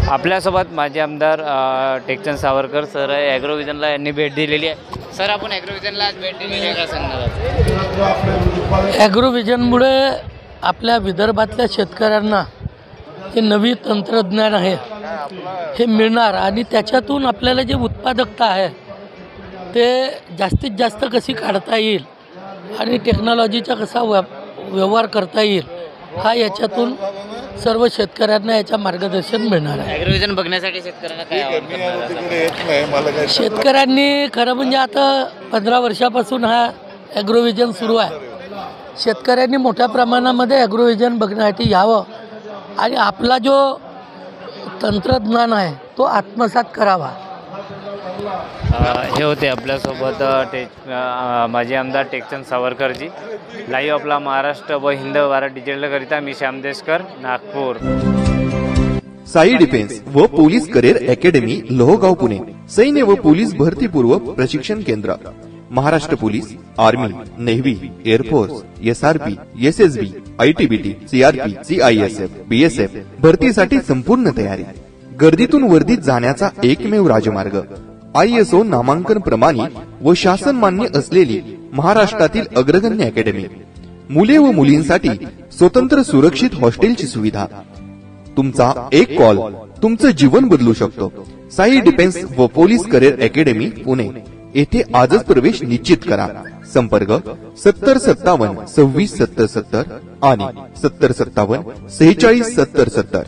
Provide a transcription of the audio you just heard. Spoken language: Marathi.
आपल्यासोबत माजी आमदार टेकचंद सावरकर सर आहे. ॲग्रोव्हिजनला यांनी भेट दिलेली आहे. सर, आपण ॲग्रोव्हिजनला आज भेट दिलेली आहे, काय सांगणार? ॲग्रोव्हिजनमुळे आपल्या विदर्भातल्या शेतकऱ्यांना जे नवी तंत्रज्ञान आहे हे मिळणार आणि त्याच्यातून आपल्याला जे उत्पादकता आहे ते जास्तीत जास्त कशी काढता येईल आणि टेक्नॉलॉजीचा कसा व्यवहार करता येईल हा याच्यातून सर्व शेतकऱ्यांना याच्या मार्गदर्शन मिळणार आहे. ॲग्रोव्हिजन बघण्यासाठी शेतकऱ्यांना काय आवडतं? शेतकऱ्यांनी खरं म्हणजे आता 15 वर्षापासून हा ॲग्रोव्हिजन सुरू आहे. शेतकऱ्यांनी मोठ्या प्रमाणामध्ये ॲग्रोव्हिजन बघण्यासाठी यावं आणि आपला जो तंत्रज्ञान आहे तो आत्मसात करावा. हे होते आपल्यासोबत माजी आमदार टेकचंद सावरकरजी. लाईव्ह आपला महाराष्ट्र व हिंद भारत डिजिटलकरिता मी श्यामदेशकर, नागपूर. साई डिफेन्स व police career academy, Lohgaon, Pune. सैन्य व पोलीस भरतीपूर्व प्रशिक्षण केंद्र. Maharashtra police, army, navy, air force, SRP, SSB, ITBT, CRP, CISF, BSF भरतीसाठी संपूर्ण तयारी. गर्दीतून वर्दीत जाण्याचा एकमेव राजमार्ग. ISO नामांकन प्रमाणित व शासन मान्य असलेली महाराष्ट्रातील अग्रगण्य अकॅडमी. मुले व मुलींसाठी स्वतंत्र सुरक्षित हॉस्टेलची सुविधा. तुमचा एक कॉल तुमचं जीवन बदलू शकतो. साई डिफेन्स व पोलीस करिअर अकॅडमी, पुणे येथे आजच प्रवेश निश्चित करा. संपर्क 7057 26 70 70 आणि 7057 46 70 70.